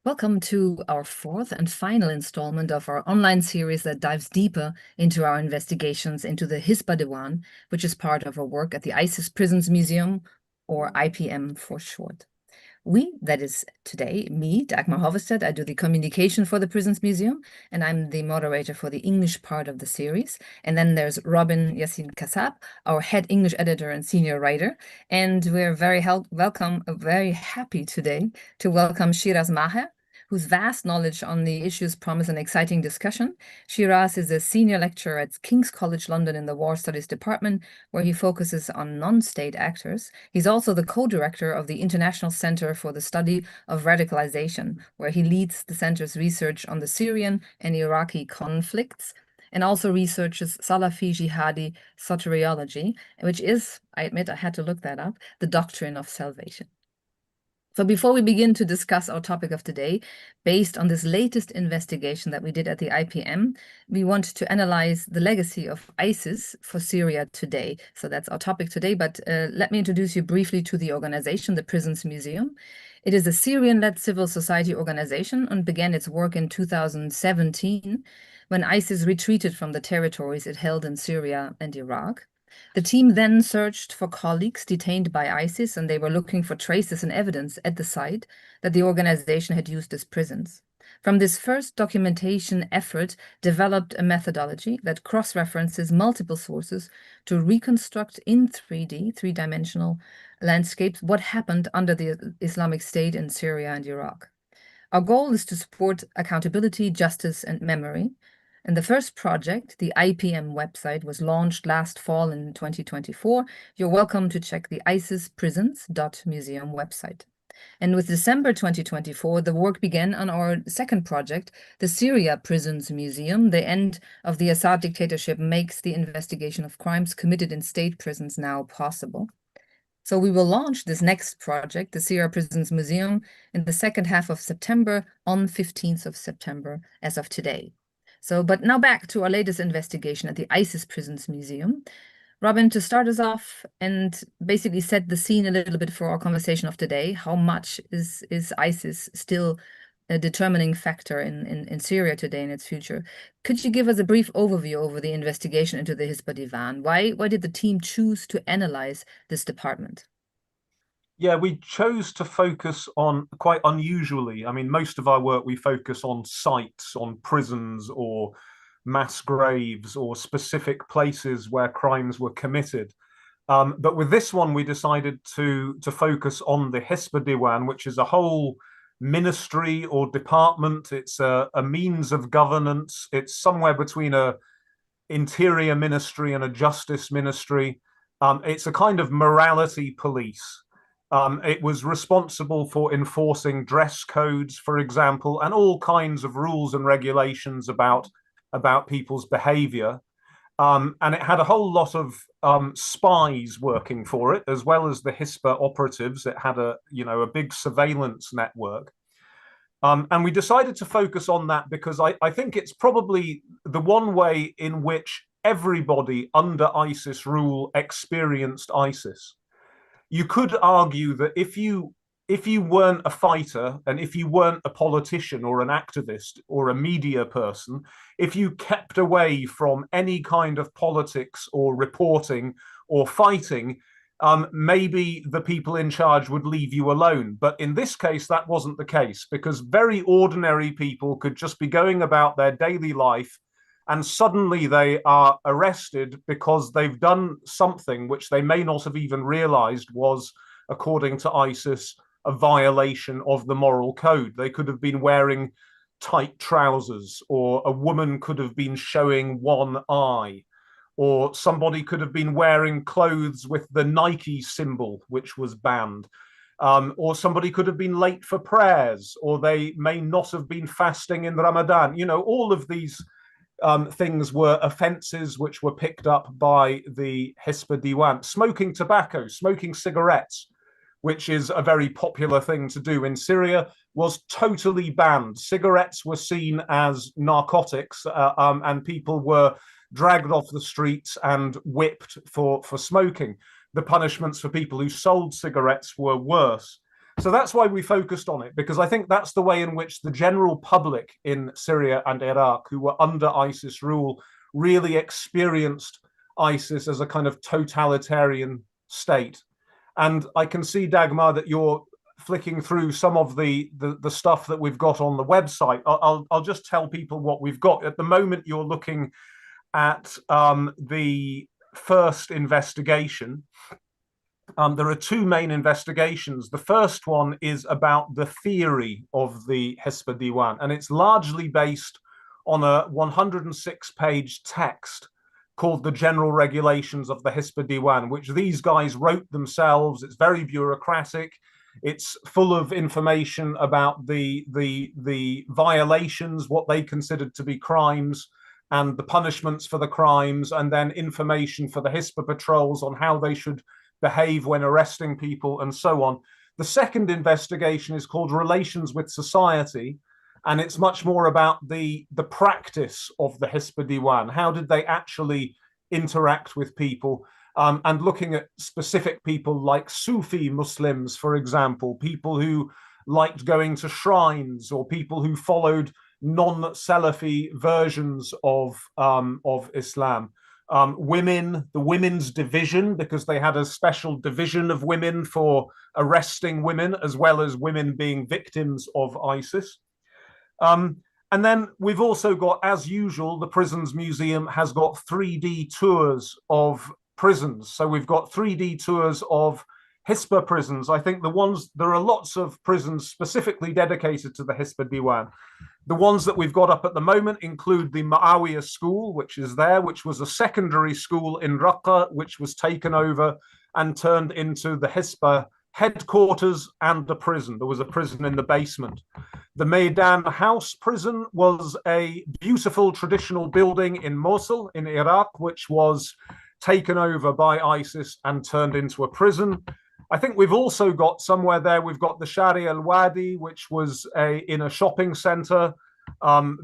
Welcome to our fourth and final installment of our online series that dives deeper into our investigations into the Hisba Diwan, which is part of our work at the ISIS Prisons Museum, or IPM for short. We, that is today, me, Dagmar Hovestad, I do the communication for the Prisons Museum, and I'm the moderator for the English part of the series. And then there's Robin Yassin Kassab, our head English editor and senior writer. And we're very happy today to welcome Shiraz Maher, whose vast knowledge on the issues promise an exciting discussion. Shiraz is a senior lecturer at King's College London in the War Studies Department, where he focuses on non-state actors. He's also the co-director of the International Center for the Study of Radicalization, where he leads the center's research on the Syrian and Iraqi conflicts, and also researches Salafi jihadi soteriology, which is, I admit I had to look that up, the doctrine of salvation. So before we begin to discuss our topic of today, based on this latest investigation that we did at the IPM, we want to analyze the legacy of ISIS for Syria today. So that's our topic today, but let me introduce you briefly to the organization, the Prisons Museum. It is a Syrian-led civil society organization and began its work in 2017 when ISIS retreated from the territories it held in Syria and Iraq. The team then searched for colleagues detained by ISIS, and they were looking for traces and evidence at the site that the organization had used as prisons. From this first documentation effort developed a methodology that cross-references multiple sources to reconstruct in 3D, three-dimensional landscapes, what happened under the Islamic State in Syria and Iraq. Our goal is to support accountability, justice, and memory. And the first project, the IPM website, was launched last fall in 2024. You're welcome to check the isisprisons.museum website. And with December 2024, the work began on our second project, the Syria Prisons Museum. The end of the Assad dictatorship makes the investigation of crimes committed in state prisons now possible. So we will launch this next project, the Syria Prisons Museum, in the second half of September, on 15th of September, as of today. But now back to our latest investigation at the ISIS Prisons Museum. Robin, to start us off and basically set the scene a little bit for our conversation of today, how much is ISIS still a determining factor in Syria today and its future? Could you give us a brief overview over the investigation into the Hisba Divan? Why did the team choose to analyze this department? Yeah, we chose to focus on quite unusually. I mean, most of our work, we focus on sites, on prisons or mass graves or specific places where crimes were committed. But with this one, we decided to focus on the Hisba Diwan, which is a whole ministry or department. It's a means of governance. It's somewhere between a interior ministry and a justice ministry. It's a kind of morality police. It was responsible for enforcing dress codes, for example, and all kinds of rules and regulations about people's behavior. And it had a whole lot of spies working for it, as well as the Hisba operatives. It had a big surveillance network. And we decided to focus on that because I think it's probably the one way in which everybody under ISIS rule experienced ISIS. You could argue that if you weren't a fighter and if you weren't a politician or an activist or a media person, if you kept away from any kind of politics or reporting or fighting, maybe the people in charge would leave you alone. But in this case, that wasn't the case, because very ordinary people could just be going about their daily life and suddenly they are arrested because they've done something which they may not have even realized was, according to ISIS, a violation of the moral code. They could have been wearing tight trousers, or a woman could have been showing one eye, or somebody could have been wearing clothes with the Nike symbol, which was banned. Or somebody could have been late for prayers, or they may not have been fasting in Ramadan. All of these things were offences which were picked up by the Hisba Diwan. Smoking tobacco, smoking cigarettes, which is a very popular thing to do in Syria, was totally banned. Cigarettes were seen as narcotics, and people were dragged off the streets and whipped for smoking. The punishments for people who sold cigarettes were worse. So that's why we focused on it, because I think that's the way in which the general public in Syria and Iraq, who were under ISIS rule, really experienced ISIS as a kind of totalitarian state. And I can see, Dagmar, that you're flicking through some of the stuff that we've got on the website. I'll just tell people what we've got. At the moment, you're looking at the first investigation. There are two main investigations. The first one is about the theory of the Hisba Diwan, and it's largely based on a 106-page text called the General Regulations of the Hisba Diwan, which these guys wrote themselves. It's very bureaucratic. It's full of information about the violations, what they considered to be crimes, and the punishments for the crimes, and then information for the Hisba patrols on how they should behave when arresting people, and so on. The second investigation is called Relations with Society, and it's much more about the practice of the Hisba Diwan. How did they actually interact with people? And looking at specific people like Sufi Muslims, for example, people who liked going to shrines, or people who followed non-Salafi versions of Islam. Women, the women's division, because they had a special division of women for arresting women, as well as women being victims of ISIS. And then we've also got, as usual, the Prisons Museum has got 3D tours of prisons. So we've got 3D tours of Hisba prisons. I think there are lots of prisons specifically dedicated to the Hisba Diwan. The ones that we've got up at the moment include the Muawiyah School, which is there, which was a secondary school in Raqqa, which was taken over and turned into the Hisba headquarters and the prison. There was a prison in the basement. The Maidan House prison was a beautiful traditional building in Mosul in Iraq, which was taken over by ISIS and turned into a prison. I think we've also got somewhere there, we've got the Shari al-Wadi, which was in a shopping center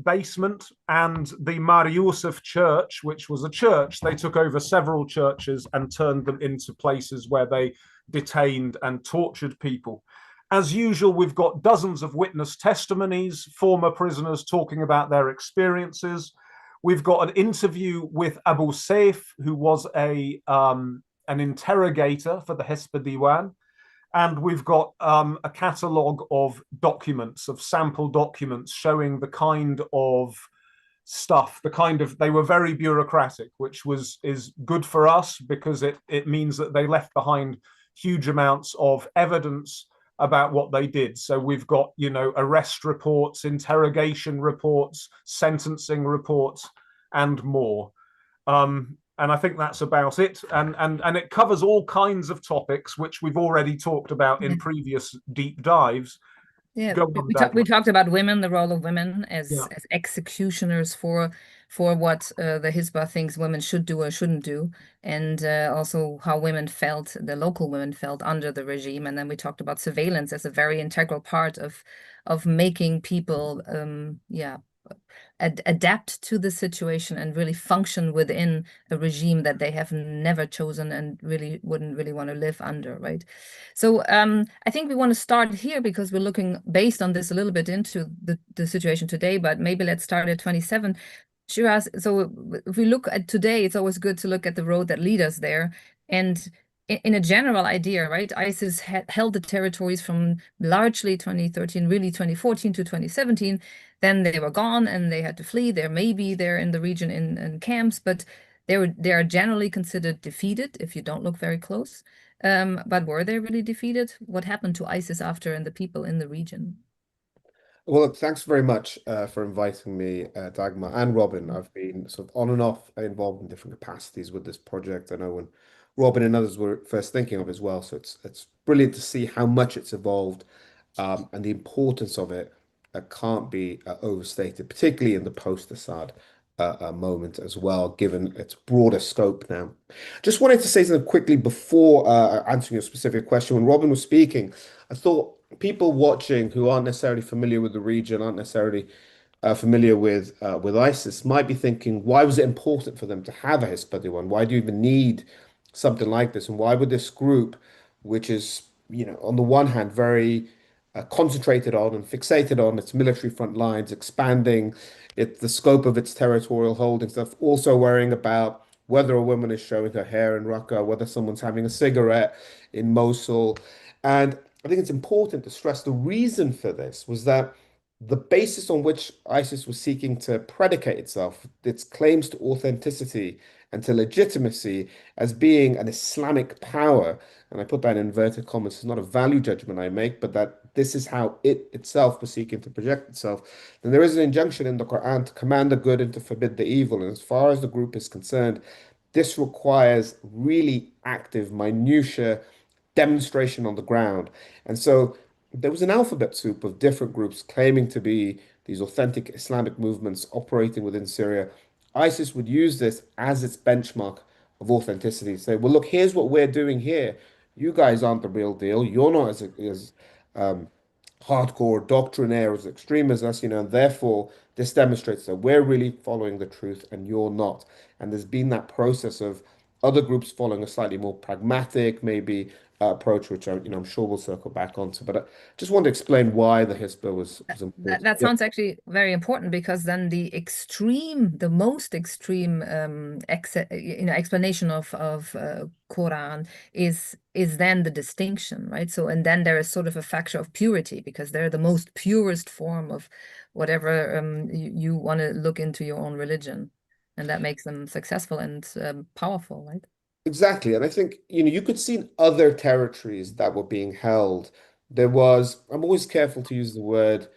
basement, and the Mar Yusuf Church, which was a church. They took over several churches and turned them into places where they detained and tortured people. As usual, we've got dozens of witness testimonies, former prisoners talking about their experiences. We've got an interview with Abu Saif, who was an interrogator for the Hisba Diwan. And we've got a catalogue of documents, of sample documents, showing the kind of stuff, they were very bureaucratic, which is good for us, because it means that they left behind huge amounts of evidence about what they did. So we've got, arrest reports, interrogation reports, sentencing reports, and more. And I think that's about it. And it covers all kinds of topics, which we've already talked about in previous deep dives. Yeah, we talked about women, the role of women as executioners for what the Hisbah thinks women should do or shouldn't do, and also how women felt, the local women felt under the regime. And then we talked about surveillance as a very integral part of making people, adapt to the situation and really function within a regime that they have never chosen and really wouldn't really want to live under, right? So I think we want to start here, because we're looking based on this a little bit into the situation today, but maybe let's start at 27. Shiraz, so if we look at today, it's always good to look at the road that lead us there. And in a general idea, right, ISIS held the territories from largely 2013, really 2014 to 2017. Then they were gone and they had to flee. They're in the region in camps, but they are generally considered defeated if you don't look very close. But were they really defeated? What happened to ISIS after and the people in the region? Well, look, thanks very much for inviting me, Dagmar and Robin. I've been sort of on and off involved in different capacities with this project. I know when Robin and others were first thinking of as well. So it's brilliant to see how much it's evolved, and the importance of it can't be overstated, particularly in the post-Assad moment as well, given its broader scope now. Just wanted to say something quickly before answering your specific question. When Robin was speaking, I thought people watching who aren't necessarily familiar with the region, aren't necessarily familiar with ISIS, might be thinking, why was it important for them to have a Hispa Diwan? Why do you even need something like this? And why would this group, which is on the one hand, very concentrated on and fixated on its military front lines, expanding the scope of its territorial holding stuff, also worrying about whether a woman is showing her hair in Raqqa, whether someone's having a cigarette in Mosul. And I think it's important to stress the reason for this was that the basis on which ISIS was seeking to predicate itself, its claims to authenticity and to legitimacy as being an Islamic power, and I put that in inverted commas, it's not a value judgment I make, but that this is how it itself was seeking to project itself, then there is an injunction in the Quran to command the good and to forbid the evil. And as far as the group is concerned, this requires really active, minutiae demonstration on the ground. And so there was an alphabet soup of different groups claiming to be these authentic Islamic movements operating within Syria. ISIS would use this as its benchmark of authenticity. Say, well, look, here's what we're doing here. You guys aren't the real deal. You're not as um, hardcore doctrinaire as extreme as us, and therefore this demonstrates that we're really following the truth and you're not. And there's been that process of other groups following a slightly more pragmatic, maybe approach, which I'm sure we'll circle back onto. But I just want to explain why the Hisbah was important. That Yeah, sounds actually very important, because then the most extreme explanation of Quran is then the distinction, right? So, and then there is sort of a factor of purity, because they're the most purest form of whatever you want to look into your own religion, and that makes them successful and powerful, right? exactly. And I think, you could see in other territories that were being held, I'm always careful to use the word,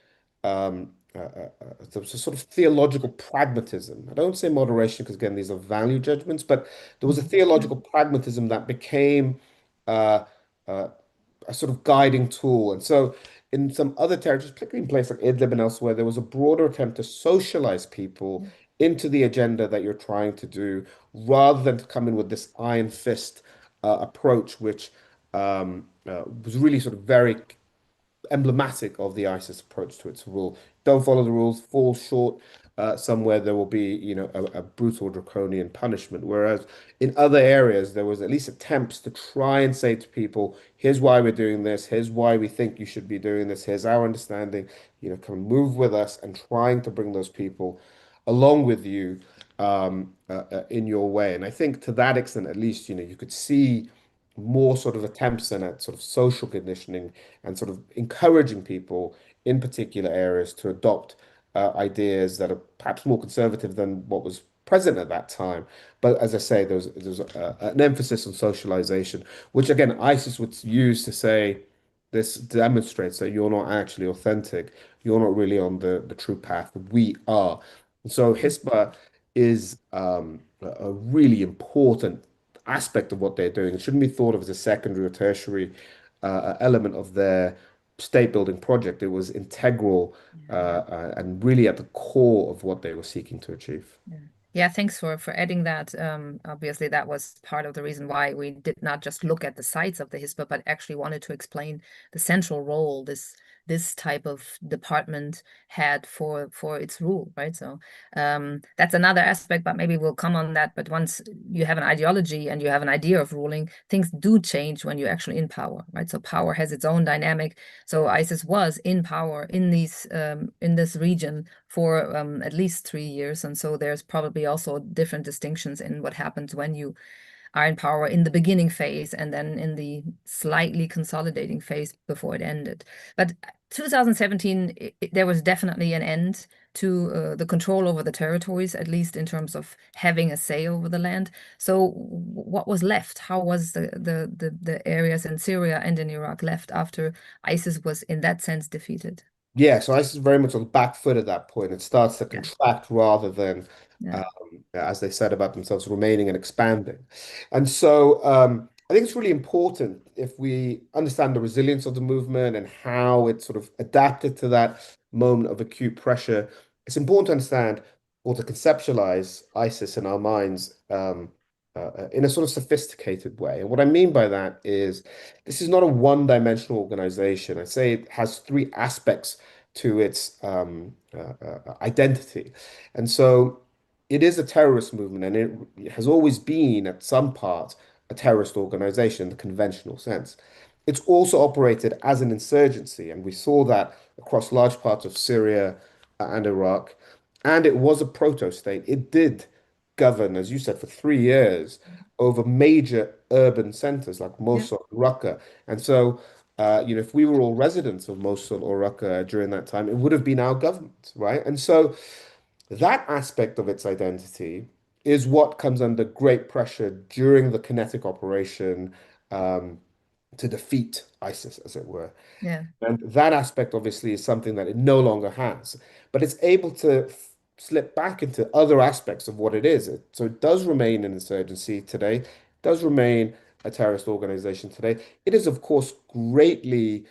there was a sort of theological pragmatism. I don't say moderation because, again, these are value judgments, but there was a Mhm. theological pragmatism that became uh, uh, a sort of guiding tool. And so in some other territories, particularly in places like Idlib and elsewhere, there was a broader attempt to socialize people into the agenda that you're trying to do, rather than to come in with this iron fist approach, which was really sort of very emblematic of the ISIS approach to its rule. Don't follow the rules, fall short. Somewhere there will be, a brutal draconian punishment. Whereas in other areas, there was at least attempts to try and say to people, here's why we're doing this, here's why we think you should be doing this, here's our understanding, come move with us, and trying to bring those people along with you in your way. And I think to that extent, at least, you could see more sort of attempts then at sort of social conditioning and sort of encouraging people in particular areas to adopt ideas that are perhaps more conservative than what was present at that time. But as I say, there's an emphasis on socialization, which again ISIS would use to say this demonstrates that you're not actually authentic. You're not really on the true path. We are. And so Hisbah is a really important aspect of what they're doing. It shouldn't be thought of as a secondary or tertiary element of their state building project. It was integral and really at the core of what they were seeking to achieve. Yeah. Yeah, thanks for adding that. Obviously, that was part of the reason why we did not just look at the sites of the Hisbah, but actually wanted to explain the central role this type of department had for its rule, right? So that's another aspect, but maybe we'll come on that. But once you have an ideology and you have an idea of ruling, things do change when you're actually in power, right? So power has its own dynamic. So ISIS was in power in this region for at least 3 years. And so there's probably also different distinctions in what happens when you are in power in the beginning phase and then in the slightly consolidating phase before it ended. But 2017, there was definitely an end to the control over the territories, at least in terms of having a say over the land. So what was left? How was the areas in Syria and in Iraq left after ISIS was in that sense defeated? Yeah, so ISIS is very much on the back foot at that point. It starts to Yeah, contract rather than, yeah. um, as they said about themselves, remaining and expanding. And so I think it's really important if we understand the resilience of the movement and how it sort of adapted to that moment of acute pressure. It's important to understand or to conceptualize ISIS in our minds in a sort of sophisticated way. And what I mean by that is this is not a one-dimensional organization. I say it has three aspects to its identity. And so it is a terrorist movement, and it has always been, at some part, a terrorist organization in the conventional sense. it's also operated as an insurgency, and we saw that across large parts of Syria and Iraq. And it was a proto-state. It did govern, as you said, for 3 years over major urban centers like Yeah. Mosul, Raqqa. And so, if we were all residents of Mosul or Raqqa during that time, it would have been our government, right? And so that aspect of its identity is what comes under great pressure during the kinetic operation um, to defeat ISIS, as it were. Yeah. And that aspect obviously is something that it no longer has, but it's able to slip back into other aspects of what it is. So it does remain an insurgency today, it does remain a terrorist organization today. It is, of course, greatly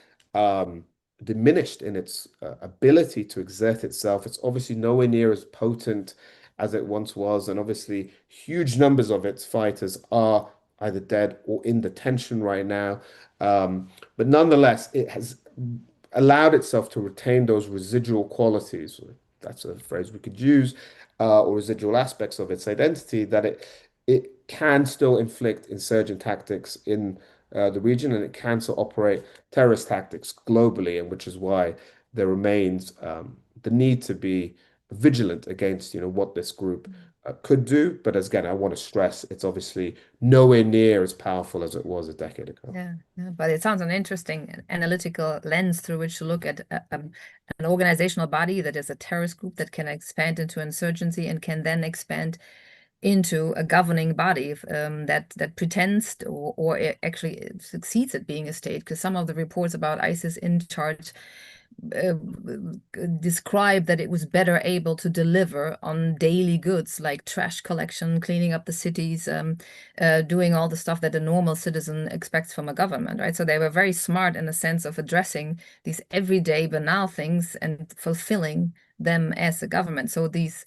diminished in its ability to exert itself. It's obviously nowhere near as potent as it once was, and obviously huge numbers of its fighters are either dead or in detention right now. But nonetheless, it has allowed itself to retain those residual qualities, that's a phrase we could use, or residual aspects of its identity, that it can still inflict insurgent tactics in the region, and it can still operate terrorist tactics globally, and which is why there remains the need to be vigilant against, what this group could do. But as again, I want to stress, it's obviously nowhere near as powerful as it was a decade ago. Yeah, but it sounds an interesting analytical lens through which to look at an organizational body that is a terrorist group that can expand into insurgency and can then expand into a governing body that pretends or it actually succeeds at being a state. Because some of the reports about ISIS in charge describe that it was better able to deliver on daily goods like trash collection, cleaning up the cities, doing all the stuff that a normal citizen expects from a government, right? So they were very smart in the sense of addressing these everyday banal things and fulfilling them as a government. So this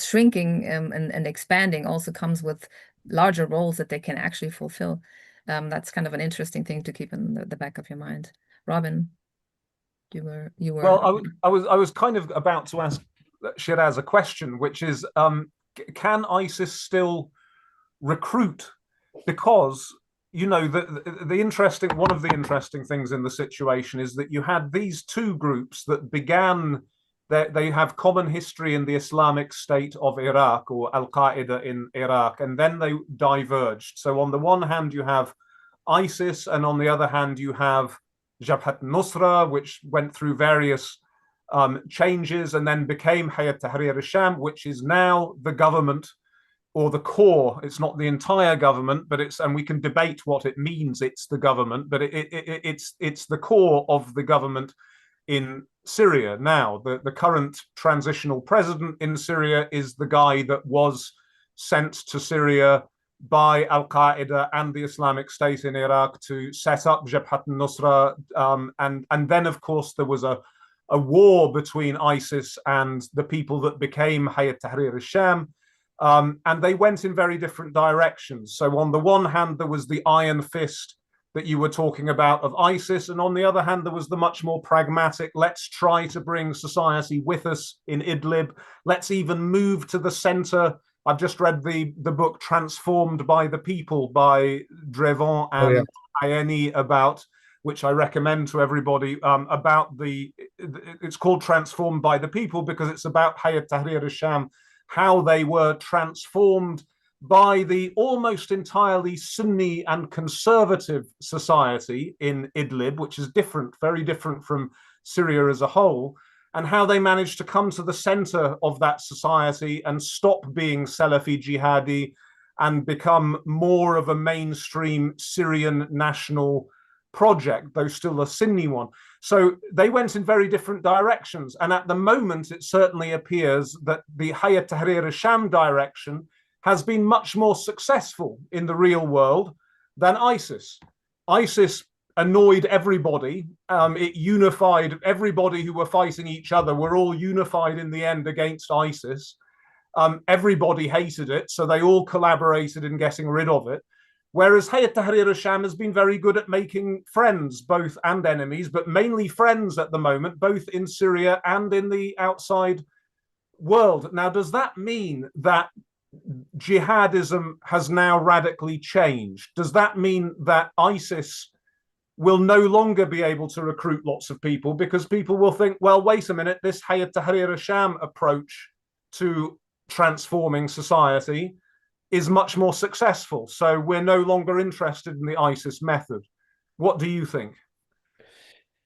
shrinking and expanding also comes with larger roles that they can actually fulfill. That's kind of an interesting thing to keep in the back of your mind. Robin, you were. Well, I was kind of about to ask Shiraz a question, which is, can ISIS still recruit? Because one of the interesting things in the situation is that you had these two groups that began. They have common history in the Islamic State of Iraq, or Al-Qaeda in Iraq, and then they diverged. So on the one hand, you have ISIS, and on the other hand, you have Jabhat Nusra, which went through various changes and then became Hayat Tahrir al-Sham, which is now the government or the core. It's not the entire government, but and we can debate what it means. It's the government, but it's the core of the government in Syria. Now, the current transitional president in Syria is the guy that was sent to Syria by Al-Qaeda and the Islamic State in Iraq to set up Jabhat al-Nusra. And then, of course, there was a war between ISIS and the people that became Hayat Tahrir al-Sham. And they went in very different directions. So on the one hand, there was the iron fist that you were talking about of ISIS. And on the other hand, there was the much more pragmatic, let's try to bring society with us in Idlib. Let's even move to the center. I've just read the book Transformed by the People by Drevon and Ayeni, about which I recommend to everybody, about it's called Transformed by the People because it's about Hayat Tahrir al-Sham, how they were transformed by the almost entirely Sunni and conservative society in Idlib, which is different, very different from Syria as a whole, and how they managed to come to the center of that society and stop being Salafi jihadi and become more of a mainstream Syrian national project, though still a Sunni one. So they went in very different directions. And at the moment, it certainly appears that the Hayat Tahrir al-Sham direction has been much more successful in the real world than ISIS. ISIS annoyed everybody. It unified everybody who were fighting each other. Were all unified in the end against ISIS. Everybody hated it, so they all collaborated in getting rid of it. Whereas Hayat Tahrir al-Sham has been very good at making friends, both and enemies, but mainly friends at the moment, both in Syria and in the outside world. Now, does that mean that jihadism has now radically changed? Does that mean that ISIS will no longer be able to recruit lots of people because people will think, well, wait a minute, this Hayat Tahrir al-Sham approach to transforming society is much more successful. So we're no longer interested in the ISIS method. What do you think?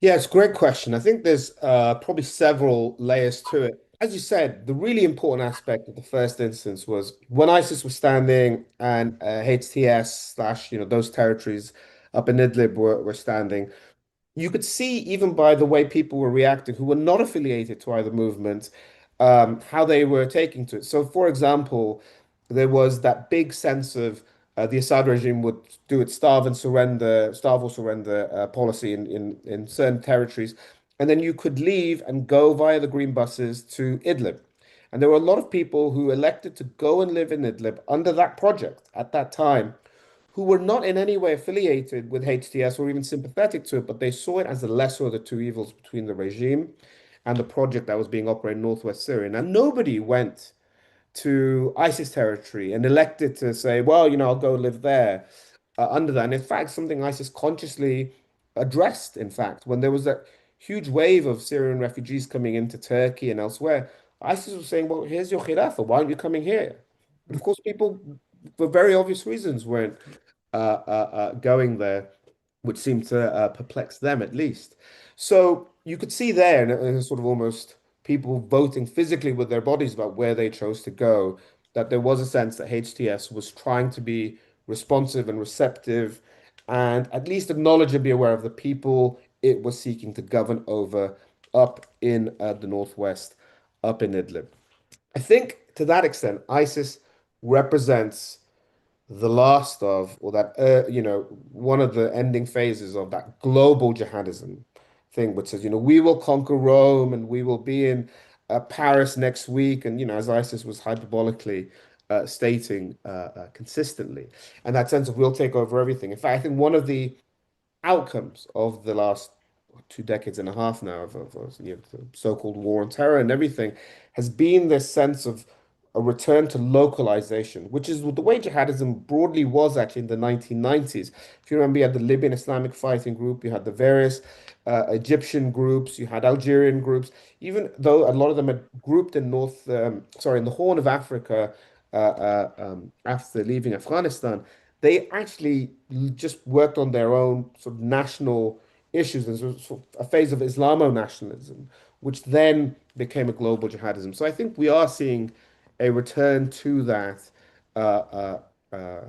Yeah, it's a great question. I think there's probably several layers to it. As you said, the really important aspect of the first instance was when ISIS was standing and HTS slash, those territories up in Idlib were standing. You could see even by the way people were reacting who were not affiliated to either movement, how they were taking to it. So, for example, there was that big sense of the Assad regime would do its starve or surrender policy in certain territories, and then you could leave and go via the green buses to Idlib. And there were a lot of people who elected to go and live in Idlib under that project at that time who were not in any way affiliated with HTS or even sympathetic to it, but they saw it as the lesser of the two evils between the regime and the project that was being operated in northwest Syria. Now, nobody went to ISIS territory and elected to say, well, I'll go live there under that. And in fact, something ISIS consciously addressed, in fact, when there was that huge wave of Syrian refugees coming into Turkey and elsewhere, ISIS was saying, well, here's your Khilafah. Why aren't you coming here? But of course, people, for very obvious reasons, weren't going there, which seemed to perplex them at least. So you could see there, and sort of almost people voting physically with their bodies about where they chose to go, that there was a sense that HTS was trying to be responsive and receptive and at least acknowledge and be aware of the people it was seeking to govern over up in the northwest, up in Idlib. I think to that extent, ISIS represents the last of, or that, one of the ending phases of that global jihadism thing, which says, we will conquer Rome and we will be in Paris next week. And, as ISIS was hyperbolically stating consistently, and that sense of we'll take over everything. In fact, I think one of the outcomes of the last 2 decades and a half now of the so-called war on terror and everything has been this sense of a return to localization, which is the way jihadism broadly was actually in the 1990s. If you remember, you had the Libyan Islamic Fighting Group, you had the various Egyptian groups, you had Algerian groups, even though a lot of them had grouped in in the Horn of Africa after leaving Afghanistan, they actually just worked on their own sort of national issues and sort of a phase of Islamo-nationalism, which then became a global jihadism. So I think we are seeing a return to that uh, uh, uh,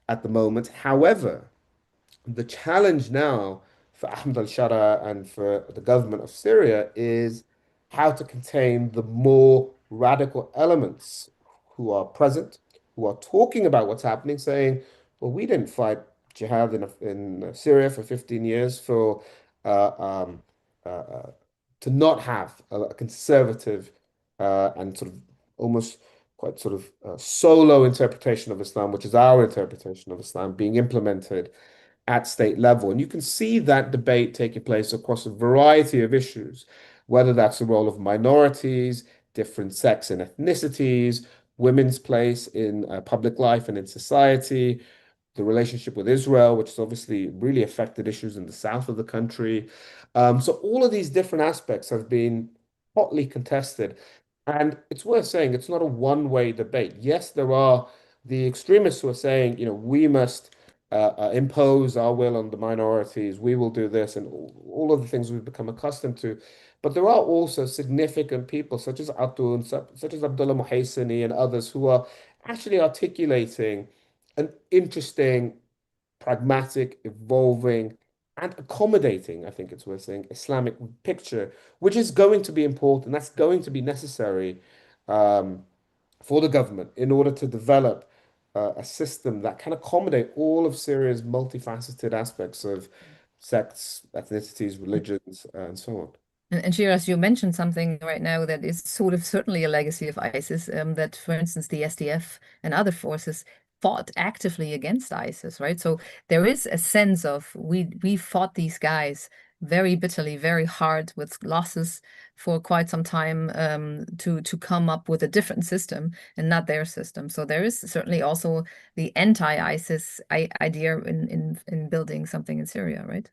at the moment. However, the challenge now for Ahmed al-Shara and for the government of Syria is how to contain the more radical elements who are present, who are talking about what's happening, saying, well, we didn't fight jihad in Syria for 15 years for uh, um, to not have a conservative and sort of almost quite sort of solo interpretation of Islam, which is our interpretation of Islam, being implemented at state level. And you can see that debate taking place across a variety of issues, whether that's the role of minorities, different sects and ethnicities, women's place in public life and in society, the relationship with Israel, which has obviously really affected issues in the south of the country. So all of these different aspects have been hotly contested. And it's worth saying it's not a one-way debate. Yes, there are the extremists who are saying, we must impose our will on the minorities, we will do this, and all of the things we've become accustomed to. But there are also significant people such as Atun, such as Abdullah Muhaysini and others who are actually articulating an interesting, pragmatic, evolving, and accommodating, I think it's worth saying, Islamic picture, which is going to be important. That's going to be necessary um, for the government in order to develop a system that can accommodate all of Syria's multifaceted aspects of sects, ethnicities, religions, and so on. And Shiraz, you mentioned something right now that is sort of certainly a legacy of ISIS, that, for instance, the SDF and other forces fought actively against ISIS, right? So there is a sense of we fought these guys very bitterly, very hard with losses for quite some time to come up with a different system and not their system. So there is certainly also the anti-ISIS idea in building something in Syria, right?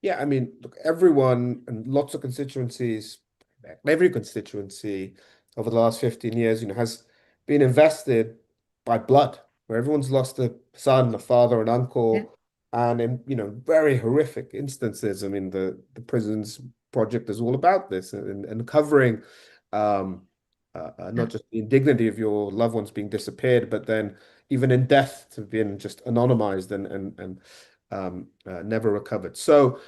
Yeah, I mean, look, everyone and lots of constituencies, every constituency over the last 15 years, has been invested by blood, where everyone's lost a son, a father, an Yeah. uncle, and in, very horrific instances. I mean, the prisons project is all about this and covering um, Yeah. not just the indignity of your loved ones being disappeared, but then even in death to being just anonymized and never recovered. So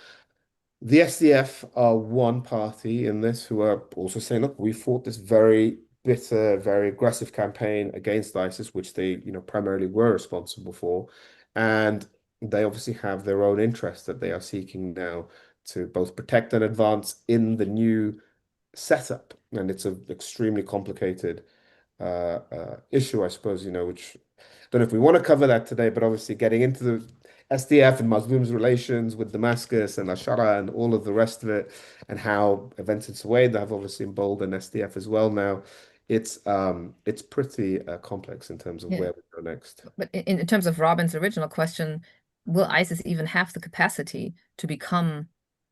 the SDF are one party in this who are also saying, look, we fought this very bitter, very aggressive campaign against ISIS, which they, primarily were responsible for. And they obviously have their own interests that they are seeking now to both protect and advance in the new setup. And it's an extremely complicated issue, I suppose, which I don't know if we want to cover that today, but obviously getting into the SDF and Muslims' relations with Damascus and Ashara and all of the rest of it, and how events in Suwaid have obviously emboldened SDF as well now. It's pretty complex in terms of Yeah. where we go next. But in terms of Robin's original question, will ISIS even have the capacity to become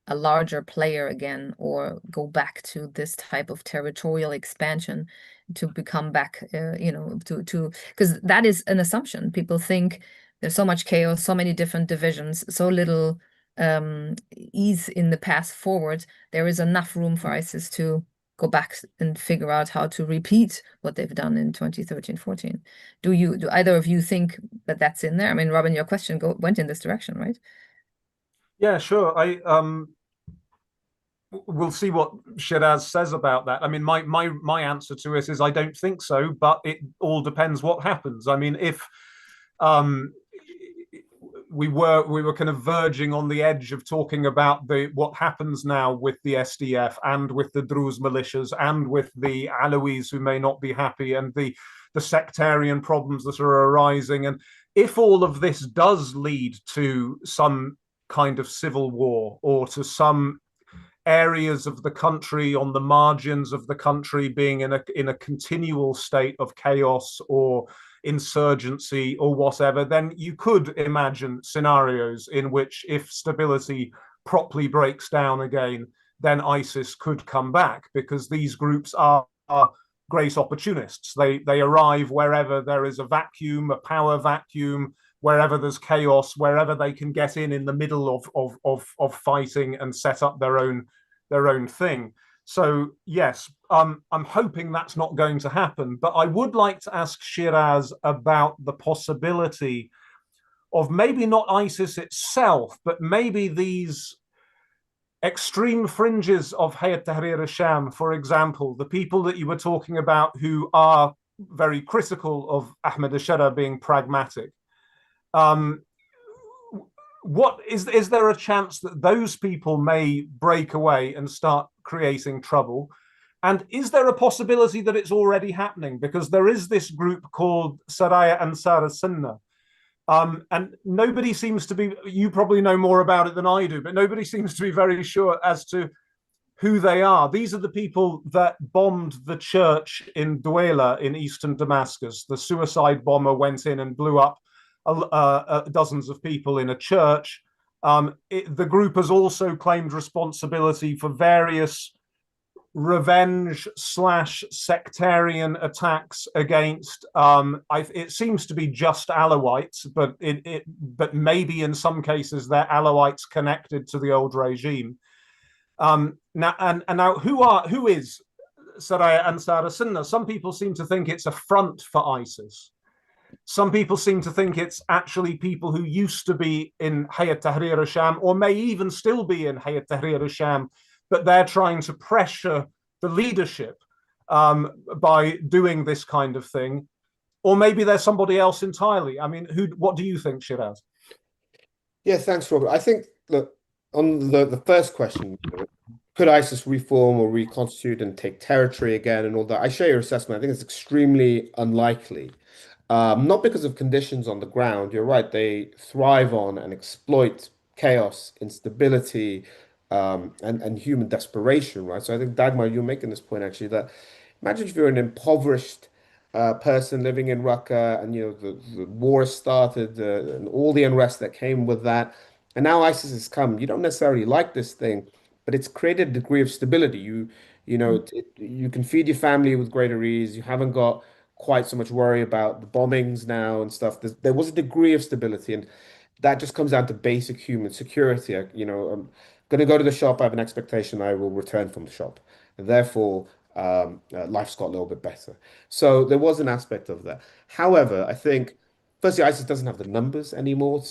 a larger player again, or go back to this type of territorial expansion to become back, to because that is an assumption. People think there's so much chaos, so many different divisions, so little ease in the path forward. There is enough room for ISIS to go back and figure out how to repeat what they've done in 2013-14. Do either of you think that that's in there? I mean, Robin, your question went in this direction, right? Yeah, sure. We'll see what Shiraz says about that. I mean, my answer to it is I don't think so, but it all depends what happens. I mean, if um, we were kind of verging on the edge of talking about what happens now with the SDF and with the Druze militias and with the Alawis who may not be happy and the sectarian problems that are arising. And if all of this does lead to some kind of civil war or to some areas of the country on the margins of the country being in a continual state of chaos or insurgency or whatever, then you could imagine scenarios in which if stability properly breaks down again, then ISIS could come back because these groups are great opportunists. They arrive wherever there is a vacuum, a power vacuum, wherever there's chaos, wherever they can get in the middle of fighting and set up their own thing. So yes, I'm hoping that's not going to happen. But I would like to ask Shiraz about the possibility of maybe not ISIS itself, but maybe these extreme fringes of Hayat Tahrir al-Sham, for example, the people that you were talking about who are very critical of Ahmed al-Shara being pragmatic. What is there a chance that those people may break away and start creating trouble? And is there a possibility that it's already happening? Because there is this group called Saraya Ansar Sunnah. And nobody seems to be, you probably know more about it than I do, but nobody seems to be very sure as to who they are. These are the people that bombed the church in Duela in eastern Damascus. The suicide bomber went in and blew up dozens of people in a church. The group has also claimed responsibility for various revenge / sectarian attacks against it seems to be just Alawites, but maybe in some cases they're Alawites connected to the old regime. Now who is Saraya Ansar Sunnah? Some people seem to think it's a front for ISIS. Some people seem to think it's actually people who used to be in Hayat Tahrir al-Sham or may even still be in Hayat Tahrir al-Sham, but they're trying to pressure the leadership by doing this kind of thing. Or maybe there's somebody else entirely. I mean, what do you think, Shiraz? Yeah, thanks, Robert. I think, look, on the first question, could ISIS reform or reconstitute and take territory again and all that? I share your assessment. I think it's extremely unlikely. Not because of conditions on the ground. You're right. They thrive on and exploit chaos, instability, and human desperation, right? So I think, Dagmar, you're making this point actually that imagine if you're an impoverished person living in Raqqa and the war started and all the unrest that came with that, And now ISIS has come. You don't necessarily like this thing, but it's created a degree of stability. You know, you can feed your family with greater ease. You haven't got quite so much worry about the bombings now and stuff. There was a degree of stability, and that just comes down to basic human security. I'm going to go to the shop. I have an expectation I will return from the shop. And therefore, life's got a little bit better. So there was an aspect of that. However, I think, firstly, ISIS doesn't have the numbers anymore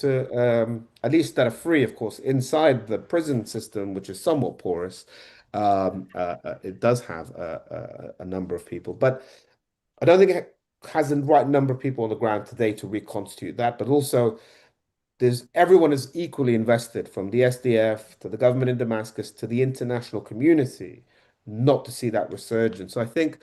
at least that are free, of course, inside the prison system, which is somewhat porous. It does have a number of people, but I don't think it has the right number of people on the ground today to reconstitute that. But also, everyone is equally invested, from the SDF to the government in Damascus to the international community, not to see that resurgence. So I think,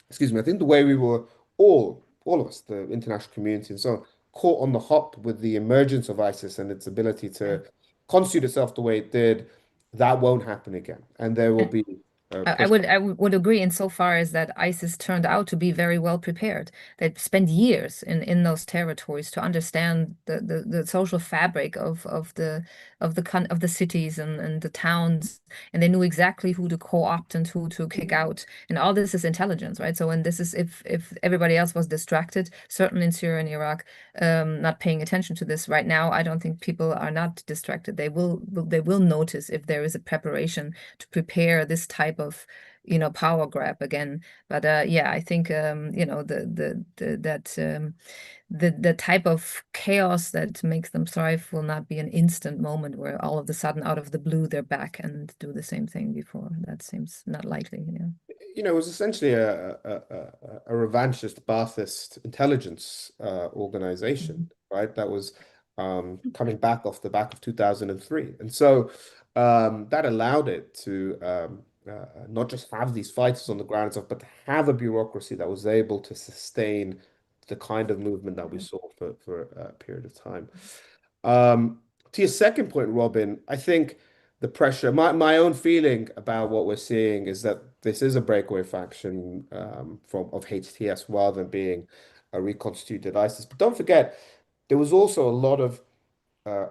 excuse me, I think the way we were all of us, the international community and so on, caught on the hop with the emergence of ISIS and its ability to constitute itself the way it did, that won't happen again. And there will be I would agree insofar as that ISIS turned out to be very well prepared. They spent years in those territories to understand the social fabric of the cities and the towns, and they knew exactly who to co-opt and who to kick out. And all this is intelligence, right? So when this is if everybody else was distracted, certainly in Syria and Iraq, not paying attention to this right now, I don't think people are not distracted. They will notice if there is a preparation to prepare this type of power grab again. But yeah, I think the type of chaos that makes them thrive will not be an instant moment where all of a sudden out of the blue they're back and do the same thing before. That seems not likely. It was essentially a revanchist Ba'athist intelligence organization, right? That was coming back off the back of 2003. And so that allowed it to not just have these fighters on the ground and stuff, but to have a bureaucracy that was able to sustain the kind of movement that we saw for a period of time. To your second point, Robin, I think the pressure, my own feeling about what we're seeing is that this is a breakaway faction of HTS rather than being a reconstituted ISIS. But don't forget, there was also a lot of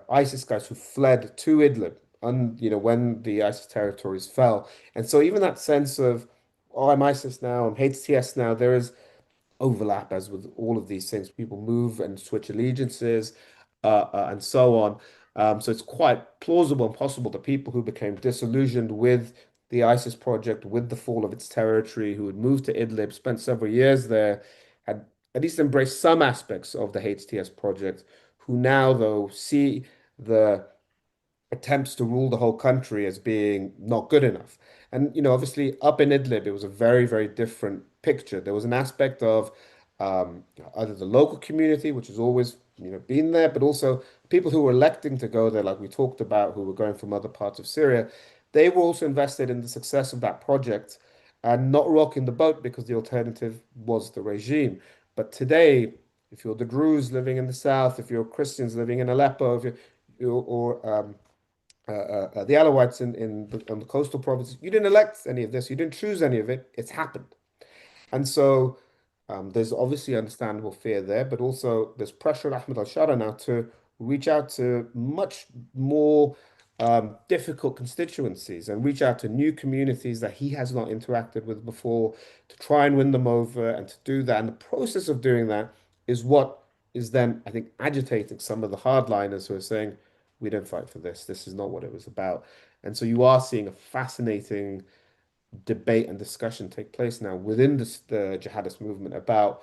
ISIS guys who fled to Idlib, and when the ISIS territories fell, and so even that sense of, oh, I'm ISIS now, I'm HTS now, there is overlap, as with all of these things. People move and switch allegiances, and so on. So it's quite plausible and possible that people who became disillusioned with the ISIS project, with the fall of its territory, who had moved to Idlib, spent several years there, had at least embraced some aspects of the HTS project, who now, though, see the attempts to rule the whole country as being not good enough. And, obviously up in Idlib, it was a very, very different picture. There was an aspect of either the local community, which has always, been there, but also people who were electing to go there, like we talked about, who were going from other parts of Syria. They were also invested in the success of that project and not rocking the boat because the alternative was the regime. But today, if you're the Druze living in the south, if you're Christians living in Aleppo, if the Alawites on the coastal provinces, you didn't elect any of this, you didn't choose any of it, it's happened. And so there's obviously understandable fear there, but also there's pressure on Ahmed al-Shara now to reach out to much more difficult constituencies and reach out to new communities that he has not interacted with before, to try and win them over and to do that. And the process of doing that is what is then, I think, agitating some of the hardliners who are saying, we don't fight for this. This is not what it was about. And so you are seeing a fascinating debate and discussion take place now within the jihadist movement about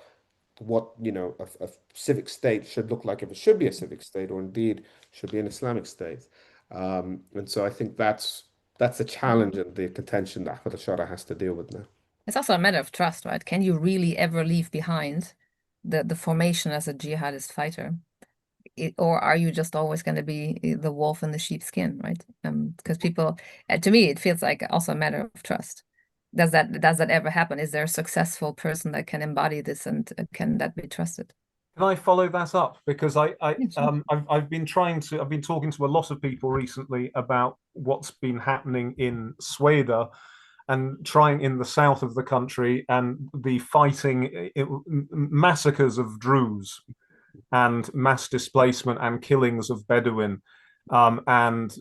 what, a civic state should look like, if it should be a civic state or indeed should be an Islamic state. And so I think that's the challenge and the contention that Ahmed al-Shara has to deal with now. It's also a matter of trust, right? Can you really ever leave behind the formation as a jihadist fighter? Or are you just always going to be the wolf in the sheep's skin, right? Because people, to me, it feels like also a matter of trust. Does that ever happen? Is there a successful person that can embody this, and can that be trusted? Can I follow that up? Because Yes, sure. I've been talking to a lot of people recently about what's been happening in Sweden and trying in the south of the country, and the fighting, massacres of Druze and mass displacement and killings of Bedouin, and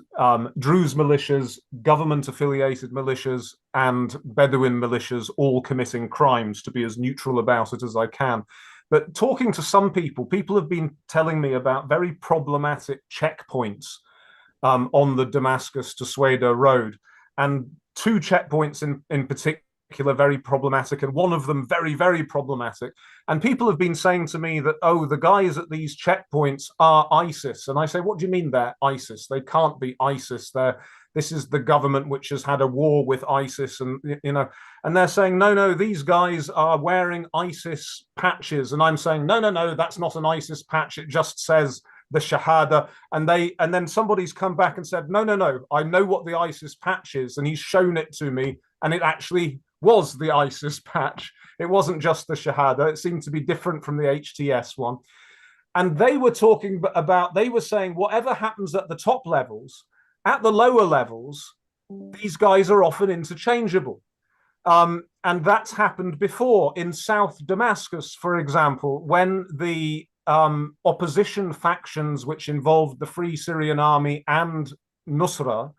Druze militias, government-affiliated militias, and Bedouin militias all committing crimes, to be as neutral about it as I can. But talking to some people, people have been telling me about very problematic checkpoints on the Damascus to Sueda road, and two checkpoints in particular very problematic, and one of them very, very problematic. And people have been saying to me that, oh, the guys at these checkpoints are ISIS. And I say, what do you mean they're ISIS? They can't be ISIS. This is the government which has had a war with ISIS, and and they're saying, no, no, these guys are wearing ISIS patches. And I'm saying, no, no, no, that's not an ISIS patch. It just says the Shahada. And then somebody's come back and said, no, no, no, I know what the ISIS patch is. And he's shown it to me, and it actually was the ISIS patch. It wasn't just the Shahada. It seemed to be different from the HTS one. And they were talking about, they were saying, whatever happens at the top levels, at the lower levels, these guys are often interchangeable. And that's happened before in South Damascus, for example, when the opposition factions, which involved the Free Syrian Army and Nusra,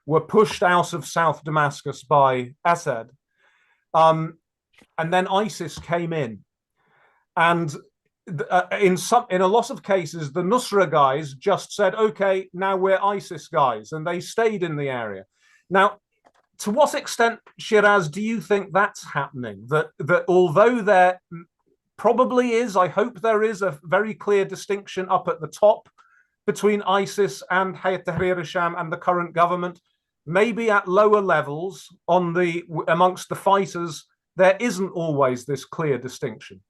were pushed out of South Damascus by Assad. And then ISIS came in. And in a lot of cases, the Nusra guys just said, okay, now we're ISIS guys, and they stayed in the area. Now, to what extent, Shiraz, do you think that's happening? That although there probably is, I hope there is, a very clear distinction up at the top between ISIS and Hayat Tahrir al-Sham and the current government, maybe at lower levels amongst the fighters, there isn't always this clear distinction.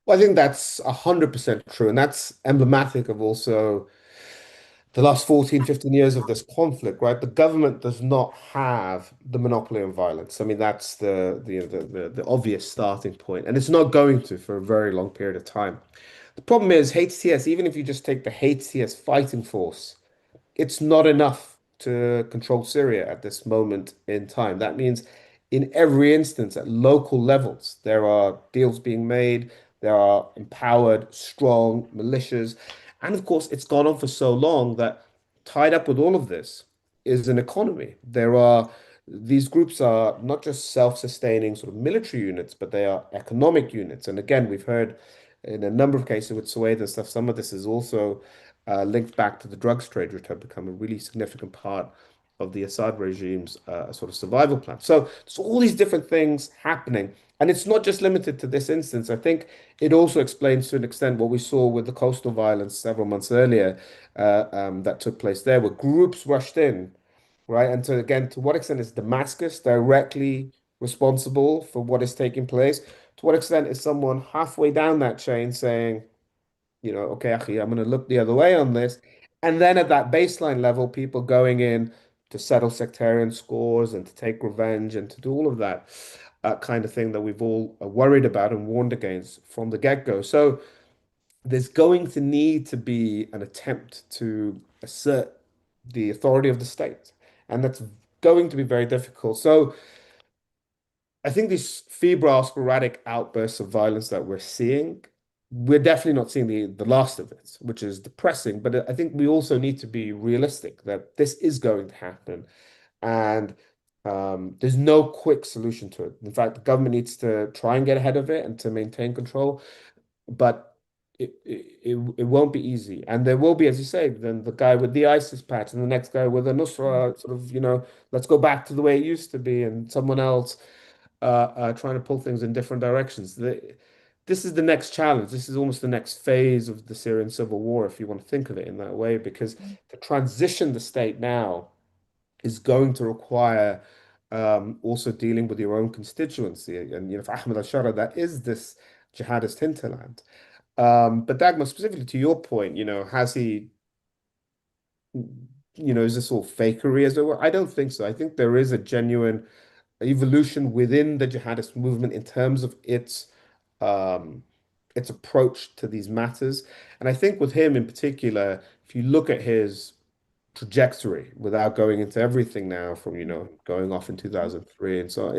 Well, I think that's 100% true. And that's emblematic of also the last 14, 15 years of this conflict, right? The government does not have the monopoly on violence. I mean, that's the obvious starting point, and it's not going to for a very long period of time. The problem is HTS, even if you just take the HTS fighting force, it's not enough to control Syria at this moment in time. That means in every instance at local levels, there are deals being made, there are empowered, strong militias. And of course, it's gone on for so long that tied up with all of this is an economy. These groups are not just self-sustaining sort of military units, but they are economic units. And again, we've heard in a number of cases with Suez and stuff, some of this is also linked back to the drugs trade, which have become a really significant part of the Assad regime's sort of survival plan. So there's all these different things happening. And it's not just limited to this instance. I think it also explains to an extent what we saw with the coastal violence several months earlier that took place there, where groups rushed in, right? And so again, to what extent is Damascus directly responsible for what is taking place? To what extent is someone halfway down that chain saying, okay, Akhi, I'm going to look the other way on this. And then at that baseline level, people going in to settle sectarian scores and to take revenge and to do all of that kind of thing that we've all worried about and warned against from the get-go. So there's going to need to be an attempt to assert the authority of the state. And that's going to be very difficult. So I think these febrile, sporadic outbursts of violence that we're seeing, we're definitely not seeing the last of it, which is depressing. But I think we also need to be realistic that this is going to happen. And there's no quick solution to it. In fact, the government needs to try and get ahead of it and to maintain control. But it won't be easy. And there will be, as you say, then the guy with the ISIS patch and the next guy with a Nusra sort of, let's go back to the way it used to be, and someone else trying to pull things in different directions. This is the next challenge. This is almost the next phase of the Syrian civil war, if you want to think of it in that way, because to transition the state now is going to require also dealing with your own constituency. And for Ahmed al-Shara, that is this jihadist hinterland. But Dagmar, specifically to your point, has he, is this all fakery as it were? I don't think so. I think there is a genuine evolution within the jihadist movement in terms of its approach to these matters. And I think with him in particular, if you look at his trajectory without going into everything now from, going off in 2003 and so on,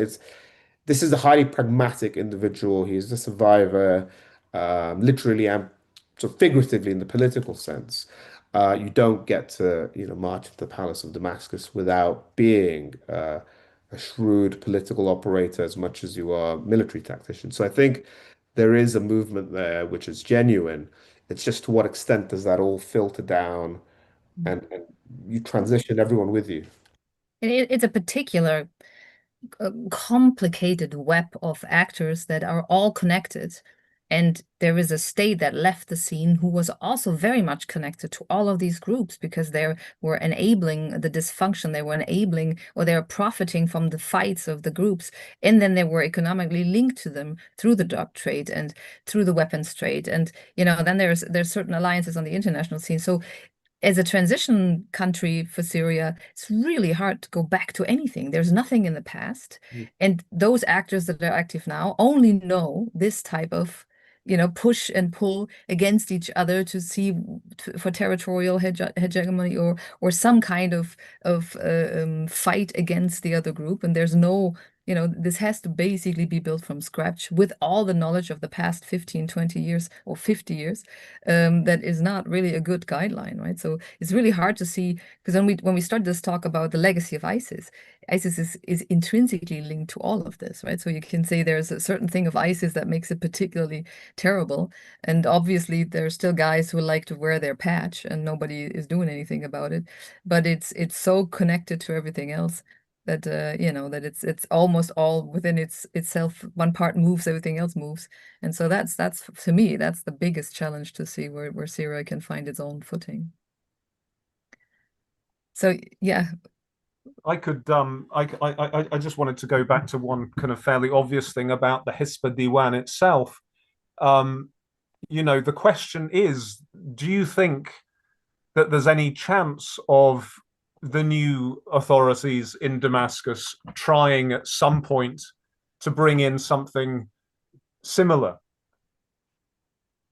this is a highly pragmatic individual. He's a survivor, literally and so figuratively in the political sense, you don't get to, march to the palace of Damascus without being a shrewd political operator as much as you are a military tactician. So I think there is a movement there which is genuine. It's just to what extent does that all filter down and you transition everyone with you? It's a particular complicated web of actors that are all connected. And there is a state that left the scene who was also very much connected to all of these groups because they were enabling the dysfunction, they were enabling or they were profiting from the fights of the groups. And then they were economically linked to them through the drug trade and through the weapons trade. And, then there's certain alliances on the international scene. So as a transition country for Syria, it's really hard to go back to anything. There's nothing in the past. And those actors that are active now only know this type of, push and pull against each other to see for territorial hegemony or some kind of fight against the other group. And there's no, this has to basically be built from scratch with all the knowledge of the past 15, 20 years or 50 years. That is not really a good guideline, right? So it's really hard to see, because when we start this talk about the legacy of ISIS, ISIS is intrinsically linked to all of this, right? So you can say there's a certain thing of ISIS that makes it particularly terrible. And obviously there are still guys who like to wear their patch and nobody is doing anything about it. But it's so connected to everything else that that it's almost all within itself. One part moves, everything else moves. And so that's to me, that's the biggest challenge, to see where Syria can find its own footing. So yeah. I just wanted to go back to one kind of fairly obvious thing about the Hispa Diwan itself. The question is, do you think that there's any chance of the new authorities in Damascus trying at some point to bring in something similar?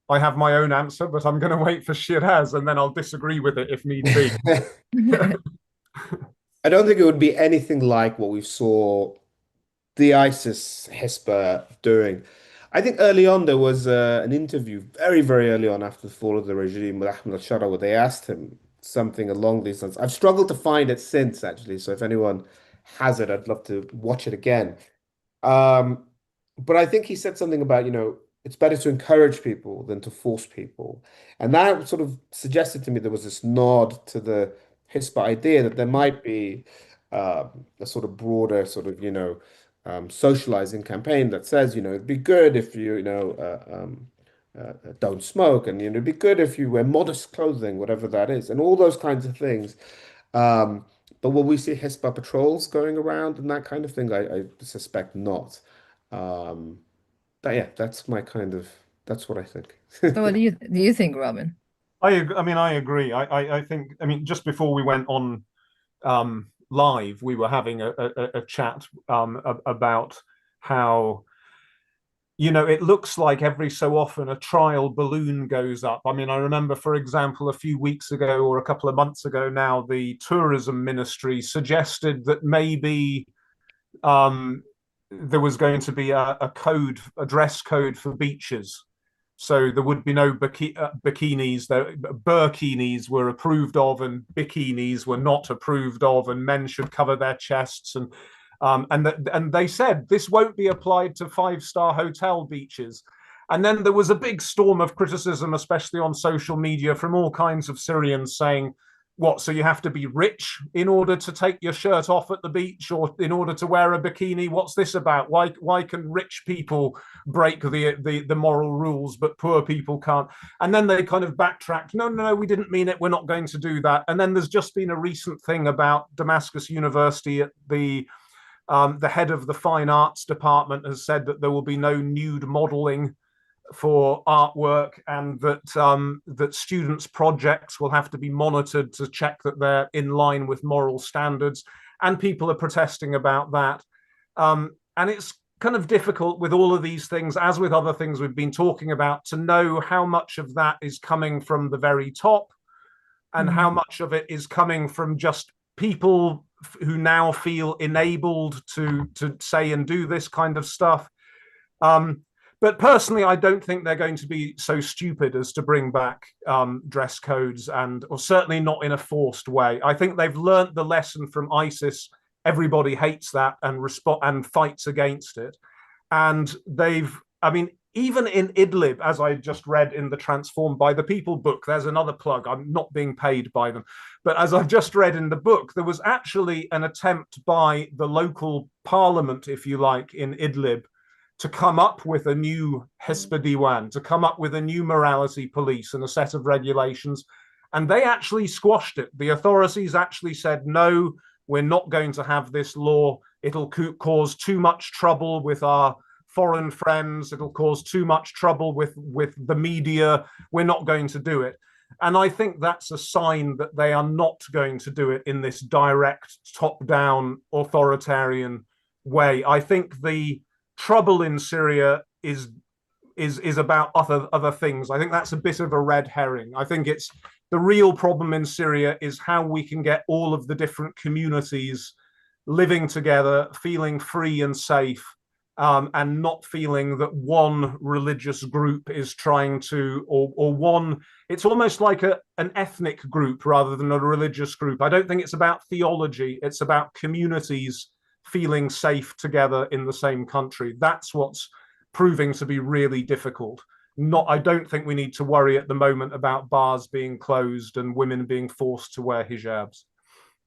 I have my own answer, but I'm going to wait for Shiraz and then I'll disagree with it if need be. I don't think it would be anything like what we saw the ISIS Hispa doing. I think early on there was an interview very, very early on after the fall of the regime with Ahmed al-Shara where they asked him something along these lines. I've struggled to find it since, actually. So if anyone has it, I'd love to watch it again. But I think he said something about, it's better to encourage people than to force people. And that sort of suggested to me there was this nod to the Hispa idea that there might be a sort of broader sort of, socializing campaign that says, it'd be good if you, don't smoke, and it'd be good if you wear modest clothing, whatever that is, and all those kinds of things. But will we see Hispa patrols going around and that kind of thing? I suspect not. But yeah, that's what I think. So what do you think, Robin? I agree. I think, just before we went on live, we were having a chat about how, it looks like every so often a trial balloon goes up. I remember, for example, a few weeks ago or a couple of months ago now, the tourism ministry suggested that maybe there was going to be a dress code for beaches. So there would be no bikinis. Burkinis were approved of, and bikinis were not approved of, and men should cover their chests. And they said this won't be applied to five-star hotel beaches. And then there was a big storm of criticism, especially on social media, from all kinds of Syrians saying, what, so you have to be rich in order to take your shirt off at the beach, or in order to wear a bikini? What's this about? Why can rich people break the moral rules, but poor people can't? And then they kind of backtracked. No, we didn't mean it. We're not going to do that. And then there's just been a recent thing about Damascus University. At the head of the fine arts department has said that there will be no nude modeling for artwork, and that students' projects will have to be monitored to check that they're in line with moral standards, and people are protesting about that. And it's kind of difficult with all of these things, as with other things we've been talking about, to know how much of that is coming from the very top and how much of it is coming from just people who now feel enabled to say and do this kind of stuff. But personally, I don't think they're going to be so stupid as to bring back dress codes, or certainly not in a forced way. I think they've learnt the lesson from ISIS. Everybody hates that and fights against it. And I mean, even in Idlib, as I just read in the Transformed by the People book, there's another plug. I'm not being paid by them. But as I've just read in the book, there was actually an attempt by the local parliament, if you like, in Idlib to come up with a new Hisba Diwan, to come up with a new morality police and a set of regulations. And they actually squashed it. The authorities actually said, no, we're not going to have this law. It'll cause too much trouble with our foreign friends. It'll cause too much trouble with the media. We're not going to do it. And I think that's a sign that they are not going to do it in this direct, top-down, authoritarian way. I think the trouble in Syria is about other things. I think that's a bit of a red herring. I think it's the real problem in Syria is how we can get all of the different communities living together, feeling free and safe, and not feeling that one religious group is trying to, or one, it's almost like an ethnic group rather than a religious group. I don't think it's about theology. It's about communities feeling safe together in the same country. That's what's proving to be really difficult. I don't think we need to worry at the moment about bars being closed and women being forced to wear hijabs.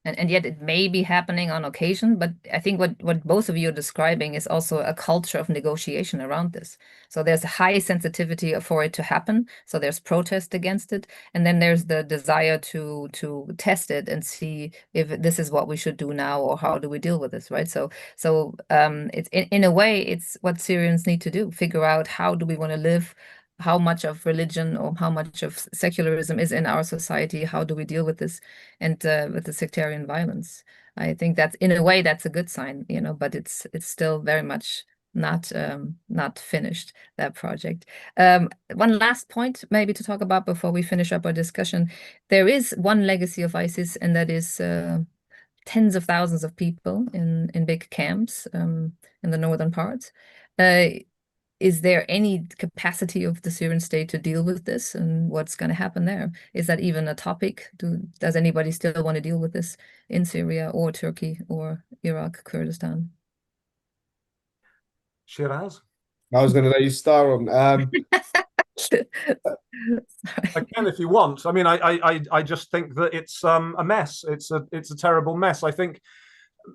And yet it may be happening on occasion, but I think what both of you are describing is also a culture of negotiation around this. So there's a high sensitivity for it to happen. So there's protest against it. And then there's the desire to test it and see if this is what we should do now or how do we deal with this, right? So it's in a way, it's what Syrians need to do, figure out how do we want to live, how much of religion or how much of secularism is in our society, how do we deal with this, and with the sectarian violence. I think that's, in a way, that's a good sign, but it's still very much not finished, that project. One last point maybe to talk about before we finish up our discussion. There is one legacy of ISIS, and that is tens of thousands of people in big camps in the northern parts. Is there any capacity of the Syrian state to deal with this, and what's going to happen there? Is that even a topic? Does anybody still want to deal with this in Syria or Turkey or Iraq, Kurdistan? Shiraz? I was going to let you start on. I can if you want. I mean, I just think that it's a mess. It's a terrible mess. I think,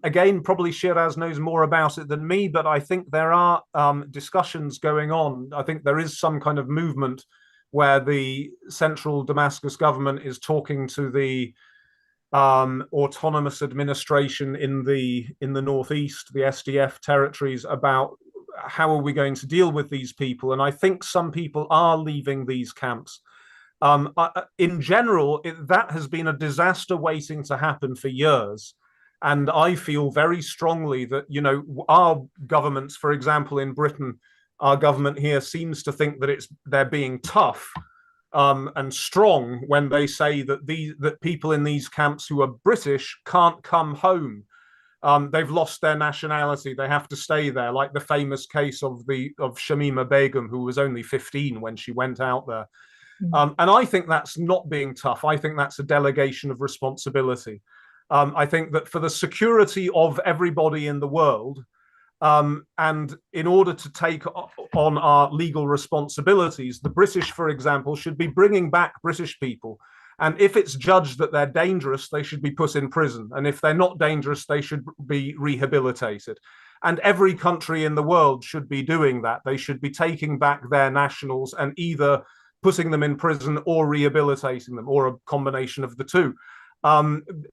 again, probably Shiraz knows more about it than me, but I think there are discussions going on. I think there is some kind of movement where the central Damascus government is talking to the autonomous administration in the northeast, the SDF territories, about how are we going to deal with these people. And I think some people are leaving these camps. In general, that has been a disaster waiting to happen for years. And I feel very strongly that, our governments, for example, in Britain, our government here seems to think that they're being tough and strong when they say that people in these camps who are British can't come home. They've lost their nationality. They have to stay there, like the famous case of Shamima Begum, who was only 15 when she went out there. And I think that's not being tough. I think that's a delegation of responsibility. I think that for the security of everybody in the world, and in order to take on our legal responsibilities, the British, for example, should be bringing back British people. And if it's judged that they're dangerous, they should be put in prison. And if they're not dangerous, they should be rehabilitated. And every country in the world should be doing that. They should be taking back their nationals and either putting them in prison or rehabilitating them, or a combination of the two.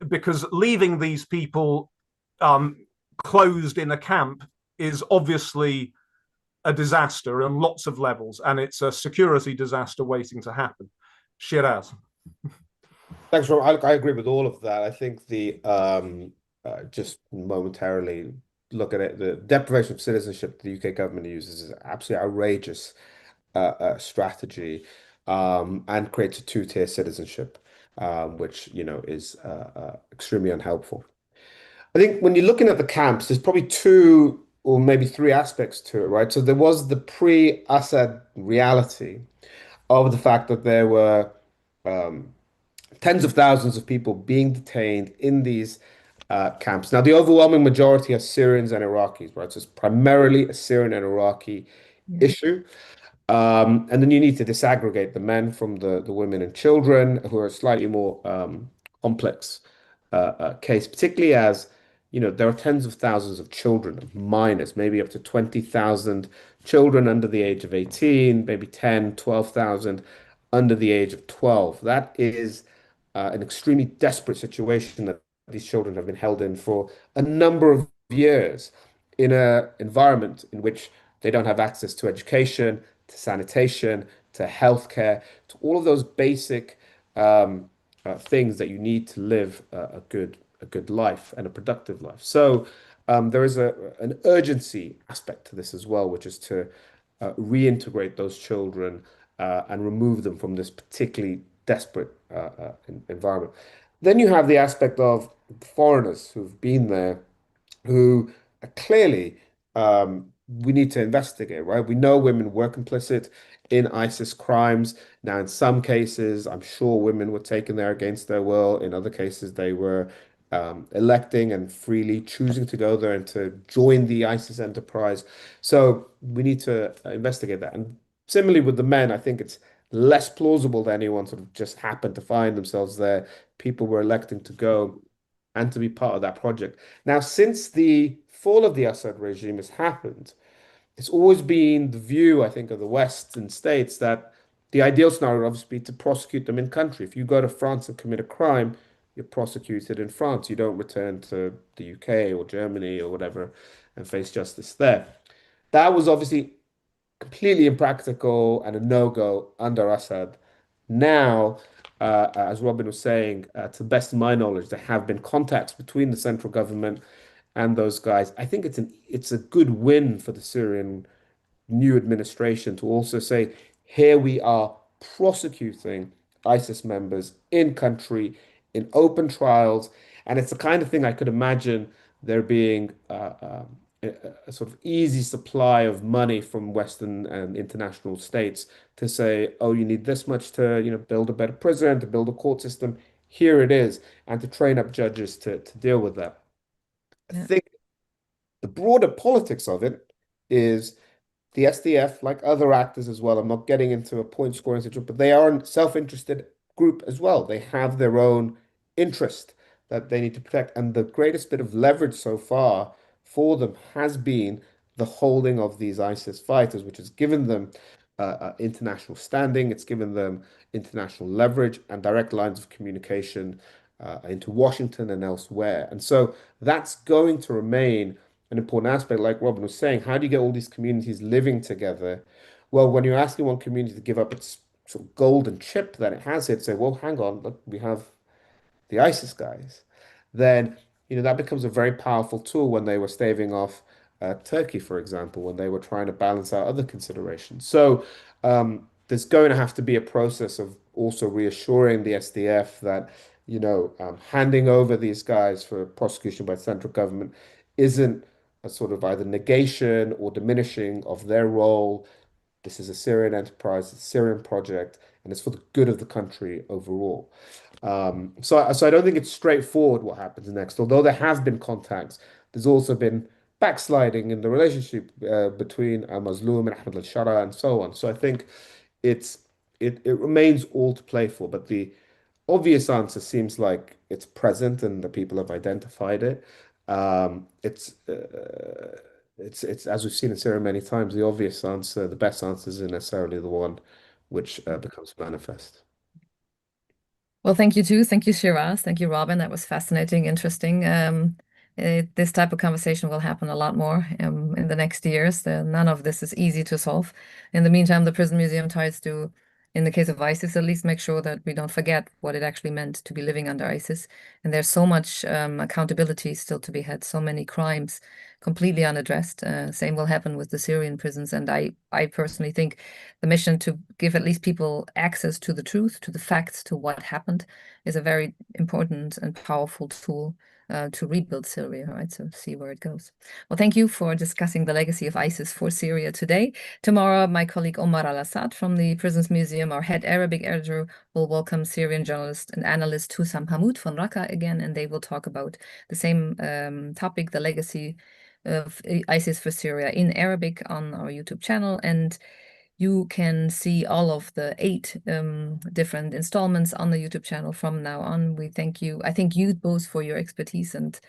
Because leaving these people closed in a camp is obviously a disaster on lots of levels, and it's a security disaster waiting to happen. Shiraz. Thanks, Rob. I agree with all of that. I think just momentarily look at it, the deprivation of citizenship the UK government uses is absolutely outrageous strategy, and creates a two-tier citizenship, which is extremely unhelpful. I think when you're looking at the camps, there's probably two or maybe three aspects to it, right? So there was the pre-Assad reality of the fact that there were um, tens of thousands of people being detained in these camps. Now, the overwhelming majority are Syrians and Iraqis, right? So it's primarily a Syrian and Iraqi Yeah. issue. And then you need to disaggregate the men from the women and children who are slightly more complex case, particularly as, you know, there are tens of thousands of children, minors, maybe up to 20,000 children under the age of 18, maybe 10, 12,000 under the age of 12. That is an extremely desperate situation that these children have been held in for a number of years in an environment in which they don't have access to education, to sanitation, to healthcare, to all of those basic things that you need to live a good life and a productive life. So there is an urgency aspect to this as well, which is to reintegrate those children and remove them from this particularly desperate environment. Then you have the aspect of foreigners who've been there who are clearly we need to investigate, right? We know women were complicit in ISIS crimes. Now, in some cases, I'm sure women were taken there against their will. In other cases, they were electing and freely choosing to go there and to join the ISIS enterprise. So we need to investigate that. And similarly with the men, I think it's less plausible that anyone sort of just happened to find themselves there. People were electing to go and to be part of that project. Now, since the fall of the Assad regime has happened, it's always been the view, I think, of the Western states that the ideal scenario would obviously be to prosecute them in country. If you go to France and commit a crime, you're prosecuted in France. You don't return to the UK or Germany or whatever and face justice there. That was obviously completely impractical and a no-go under Assad. Now, as Robin was saying, to the best of my knowledge, there have been contacts between the central government and those guys. I think it's a good win for the Syrian new administration to also say, here we are prosecuting ISIS members in country in open trials. And it's the kind of thing I could imagine there being a sort of easy supply of money from Western and international states to say, oh, you need this much to, you know, build a better prison, to build a court system. Here it is, and to train up judges to deal with that. I Yeah. think the broader politics of it is the SDF, like other actors as well, I'm not getting into a point scoring situation, but they are a self-interested group as well. They have their own interest that they need to protect. And the greatest bit of leverage so far for them has been the holding of these ISIS fighters, which has given them international standing. It's given them international leverage and direct lines of communication into Washington and elsewhere. And so that's going to remain an important aspect, like Robin was saying. How do you get all these communities living together? Well, when you're asking one community to give up its sort of golden chip that it has, it say, well, hang on, look, we have the ISIS guys, then you know that becomes a very powerful tool when they were staving off Turkey, for example, when they were trying to balance out other considerations. So there's going to have to be a process of also reassuring the SDF that handing over these guys for prosecution by the central government isn't a sort of either negation or diminishing of their role. This is a Syrian enterprise, a Syrian project, and it's for the good of the country overall. So I don't think it's straightforward what happens next. Although there have been contacts, there's also been backsliding in the relationship between Mazloum and Ahmed al-Shara and so on. So I think it's it remains all to play for. But the obvious answer seems like it's present and the people have identified it. Um, it's uh, it's as we've seen in Syria many times, the obvious answer, the best answer isn't necessarily the one which becomes manifest. Well, thank you too. Thank you, Shiraz. Thank you, Robin. That was fascinating, interesting. This type of conversation will happen a lot more in the next years. None of this is easy to solve. In the meantime, the Prison Museum tries to, in the case of ISIS, at least make sure that we don't forget what it actually meant to be living under ISIS. And there's so much accountability still to be had, so many crimes completely unaddressed. Same will happen with the Syrian prisons. And I personally think the mission to give at least people access to the truth, to the facts, to what happened, is a very important and powerful tool to rebuild Syria, right? So see where it goes. Well, thank you for discussing the legacy of ISIS for Syria today. Tomorrow, my colleague Omar Al-Assad from the Prisons Museum, our head Arabic editor, will welcome Syrian journalist and analyst Hussam Hammoud from Raqqa again, and they will talk about the same topic, the legacy of ISIS for Syria in Arabic on our YouTube channel. And you can see all of the 8 different installments on the YouTube channel from now on. We thank you. I thank you both for your expertise and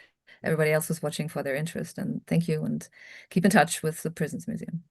everybody else who's watching for their interest. And thank you, and keep in touch with the Prisons Museum.